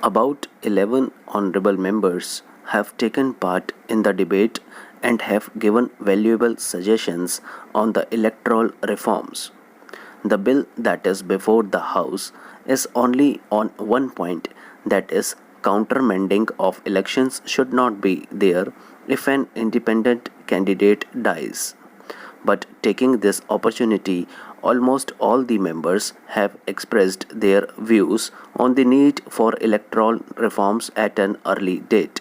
About 11 honorable members have taken part in the debate and have given valuable suggestions on the electoral reforms. The bill that is before the House is only on one point, that is, countermanding of elections should not be there if an independent candidate dies. But taking this opportunity, almost all the members have expressed their views on the need for electoral reforms at an early date.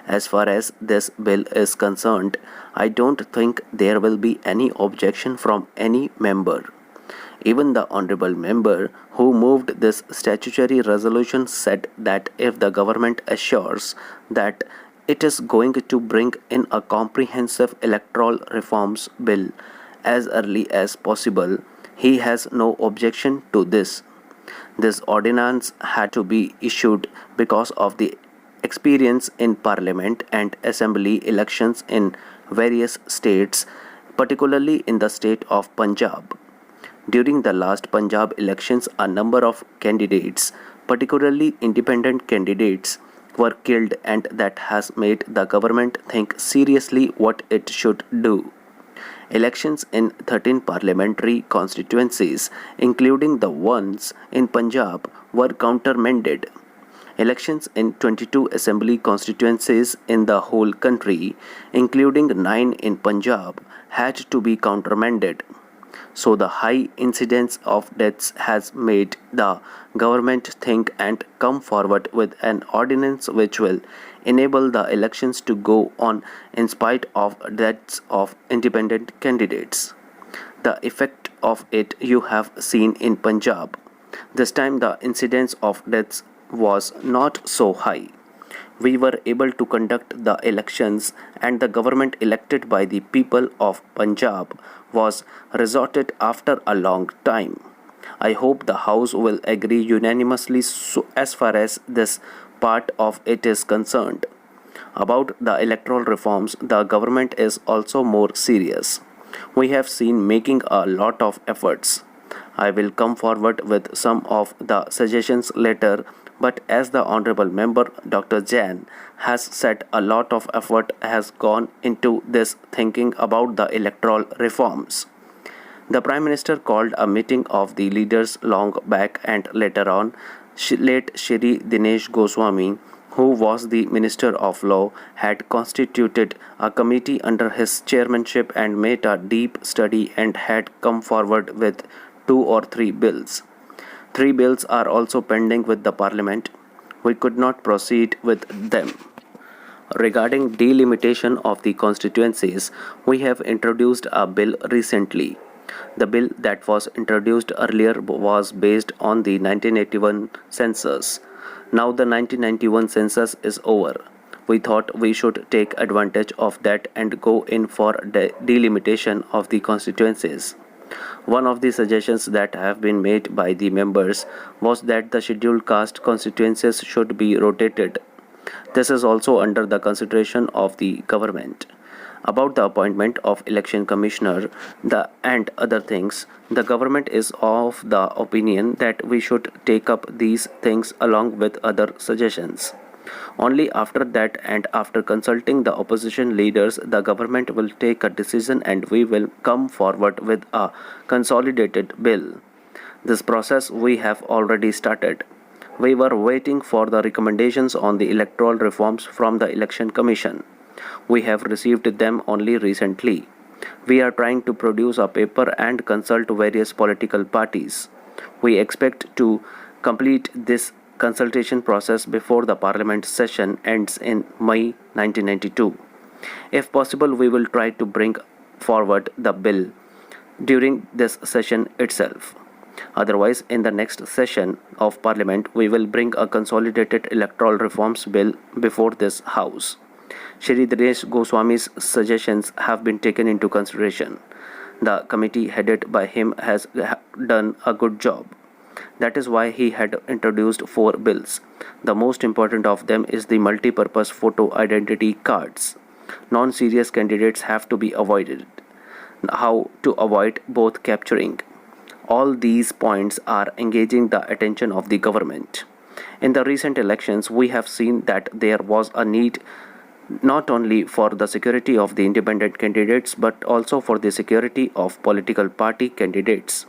As far as this bill is concerned, I don't think there will be any objection from any member. Even the honorable member who moved this statutory resolution said that if the government assures that it is going to bring in a comprehensive electoral reforms bill as early as possible, he has no objection to this. This ordinance had to be issued because of the experience in parliament and assembly elections in various states, particularly in the state of Punjab. During the last Punjab elections, a number of candidates, particularly independent candidates, were killed, and that has made the government think seriously what it should do. Elections in 13 parliamentary constituencies, including the ones in Punjab, were countermanded. Elections in 22 assembly constituencies in the whole country, including 9 in Punjab, had to be countermanded. So the high incidence of deaths has made the government think and come forward with an ordinance which will enable the elections to go on in spite of deaths of independent candidates. The effect of it you have seen in Punjab. This time the incidence of deaths was not so high. We were able to conduct the elections, and the government elected by the people of Punjab was resorted after a long time. I hope the House will agree unanimously as far as this part of it is concerned. About the electoral reforms, the government is also more serious. We have seen making a lot of efforts. I will come forward with some of the suggestions later, but as the Honorable Member Dr. Jain has said, a lot of effort has gone into this thinking about the electoral reforms. The Prime Minister called a meeting of the leaders long back, and later on, late Shri Dinesh Goswami, who was the Minister of Law, had constituted a committee under his chairmanship and made a deep study and had come forward with 2 or 3 bills. 3 bills are also pending with the Parliament. We could not proceed with them. Regarding delimitation of the constituencies, we have introduced a bill recently. The bill that was introduced earlier was based on the 1981 census. Now the 1991 census is over. We thought we should take advantage of that and go in for delimitation of the constituencies. One of the suggestions that have been made by the members was that the scheduled caste constituencies should be rotated. This is also under the consideration of the government. About the appointment of election commissioner and other things, the government is of the opinion that we should take up these things along with other suggestions. Only after that, and after consulting the opposition leaders, the government will take a decision and we will come forward with a consolidated bill. This process we have already started. We were waiting for the recommendations on the electoral reforms from the Election Commission. We have received them only recently. We are trying to produce a paper and consult various political parties. We expect to complete this consultation process before the Parliament session ends in May 1992. If possible, we will try to bring forward the bill during this session itself. Otherwise, in the next session of Parliament, we will bring a consolidated electoral reforms bill before this House. Shri Dinesh Goswami's suggestions have been taken into consideration. The committee headed by him has done a good job. That is why he had introduced 4 bills. The most important of them is the multi-purpose photo identity cards. Non-serious candidates have to be avoided. How to avoid both capturing. All these points are engaging the attention of the government. In the recent elections, we have seen that there was a need not only for the security of the independent candidates but also for the security of political party candidates.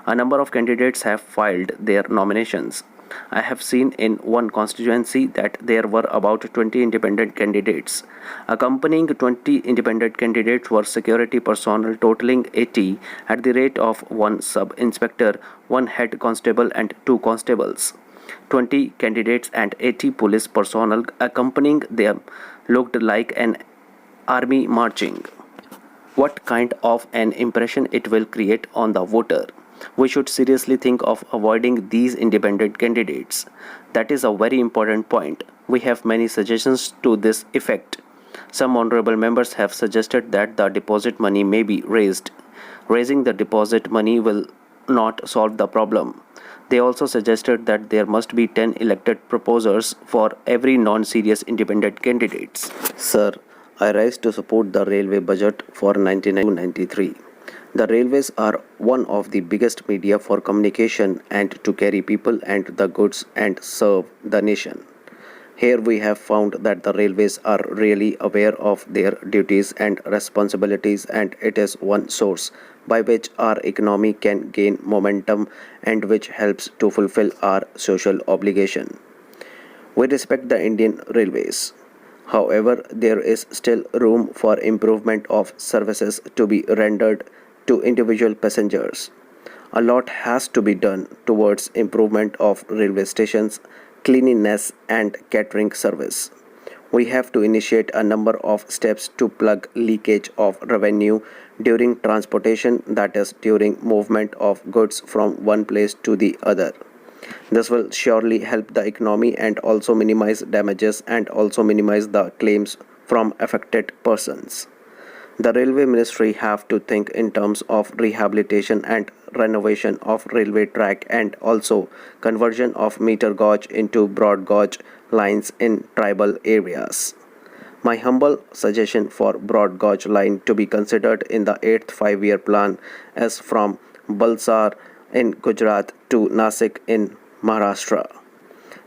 A number of candidates have filed their nominations. I have seen in one constituency that there were about 20 independent candidates. Accompanying 20 independent candidates were security personnel totaling 80 at the rate of one sub-inspector, one head constable and two constables. 20 candidates and 80 police personnel accompanying them looked like an army marching. What kind of an impression it will create on the voter? We should seriously think of avoiding these independent candidates. That is a very important point. We have many suggestions to this effect. Some honorable members have suggested that the deposit money may be raised. Raising the deposit money will not solve the problem. They also suggested that there must be 10 elected proposers for every non-serious independent candidates. Sir, I rise to support the railway budget for 1992-93. The railways are one of the biggest media for communication and to carry people and the goods and serve the nation. Here we have found that the railways are really aware of their duties and responsibilities, and it is one source by which our economy can gain momentum and which helps to fulfill our social obligation. We respect the Indian Railways. However, there is still room for improvement of services to be rendered to individual passengers. A lot has to be done towards improvement of railway stations, cleanliness and catering service. We have to initiate a number of steps to plug leakage of revenue during transportation, that is during movement of goods from one place to the other. This will surely help the economy and also minimize damages and also minimize the claims from affected persons. The Railway Ministry have to think in terms of rehabilitation and renovation of railway track and also conversion of meter gauge into broad gauge lines in tribal areas. My humble suggestion for broad gauge line to be considered in the 8th 5-year plan is from Balsar in Gujarat to Nasik in Maharashtra.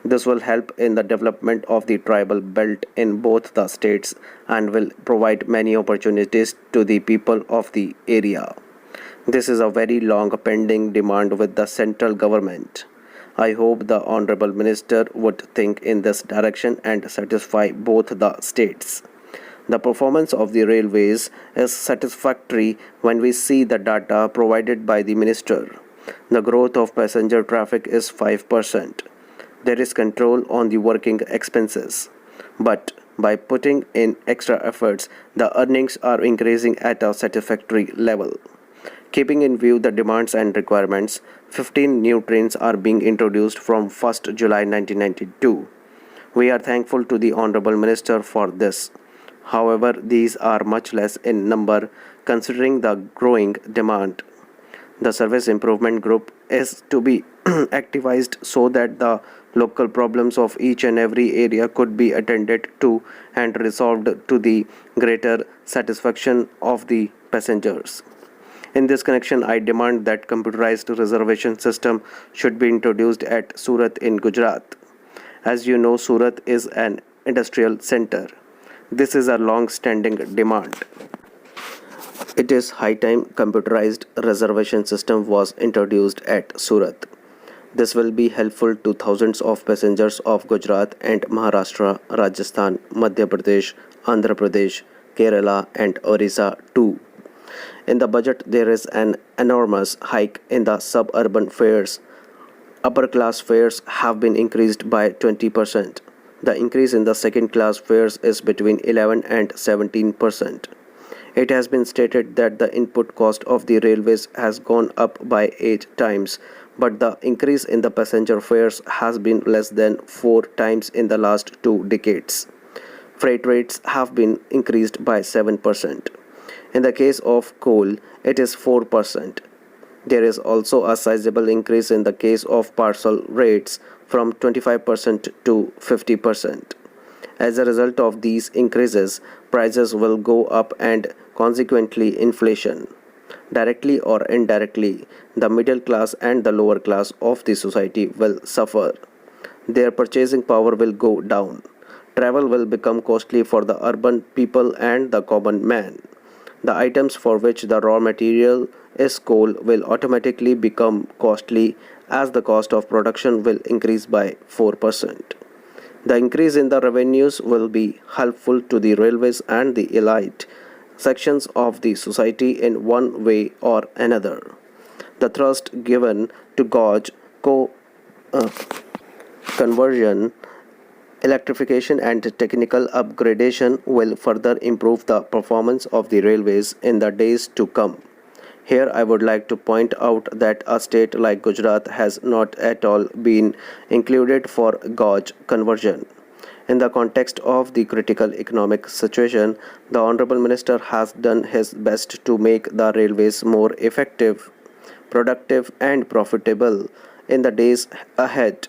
This will help in the development of the tribal belt in both the states and will provide many opportunities to the people of the area. This is a very long pending demand with the central government. I hope the Honorable Minister would think in this direction and satisfy both the states. The performance of the railways is satisfactory when we see the data provided by the Minister. The growth of passenger traffic is 5%. There is control on the working expenses. But by putting in extra efforts, the earnings are increasing at a satisfactory level. Keeping in view the demands and requirements, 15 new trains are being introduced from 1st July 1992. We are thankful to the Honorable Minister for this. However, these are much less in number considering the growing demand. The Service Improvement Group is to be activized so that the local problems of each and every area could be attended to and resolved to the greater satisfaction of the passengers. In this connection, I demand that computerized reservation system should be introduced at Surat in Gujarat. As you know, Surat is an industrial center. This is a long-standing demand. It is high time computerized reservation system was introduced at Surat. This will be helpful to thousands of passengers of Gujarat and Maharashtra, Rajasthan, Madhya Pradesh, Andhra Pradesh, Kerala and Orissa too. In the budget, there is an enormous hike in the suburban fares. Upper class fares have been increased by 20%. The increase in the second class fares is between 11 and 17%. It has been stated that the input cost of the railways has gone up by 8 times, but the increase in the passenger fares has been less than 4 times in the last 2 decades. Freight rates have been increased by 7%. In the case of coal, it is 4%. There is also a sizable increase in the case of parcel rates from 25% to 50%. As a result of these increases, prices will go up and consequently inflation. Directly or indirectly, the middle class and the lower class of the society will suffer. Their purchasing power will go down. Travel will become costly for the urban people and the common man. The items for which the raw material is coal will automatically become costly as the cost of production will increase by 4%. The increase in the revenues will be helpful to the railways and the elite sections of the society in one way or another. The thrust given to gauge conversion, electrification, and technical upgradation will further improve the performance of the railways in the days to come. Here, I would like to point out that a state like Gujarat has not at all been included for gauge conversion. In the context of the critical economic situation, the Honorable Minister has done his best to make the railways more effective, productive, and profitable in the days ahead.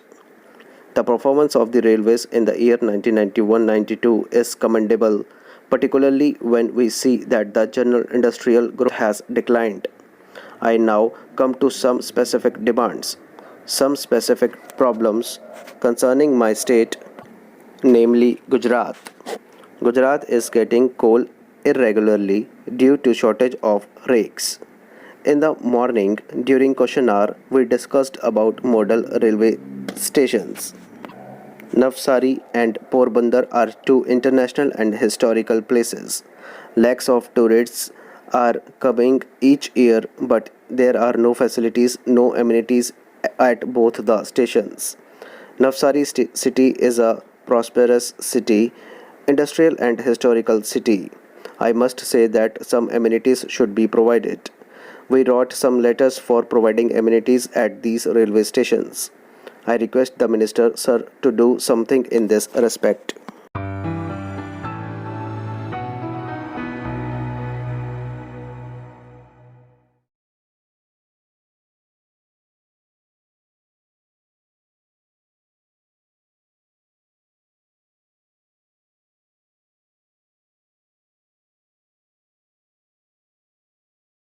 The performance of the railways in the year 1991-92 is commendable, particularly when we see that the general industrial growth has declined. I now come to some specific demands, some specific problems concerning my state, namely Gujarat. Gujarat is getting coal irregularly due to shortage of rakes. In the morning, during question hour, we discussed about model railway stations. Navsari and Porbandar are two international and historical places. Lakhs of tourists are coming each year, but there are no facilities, no amenities at both the stations. Navsari city is a prosperous city, industrial and historical city. I must say that some amenities should be provided. We wrote some letters for providing amenities at these railway stations. I request the Minister, sir, to do something in this respect.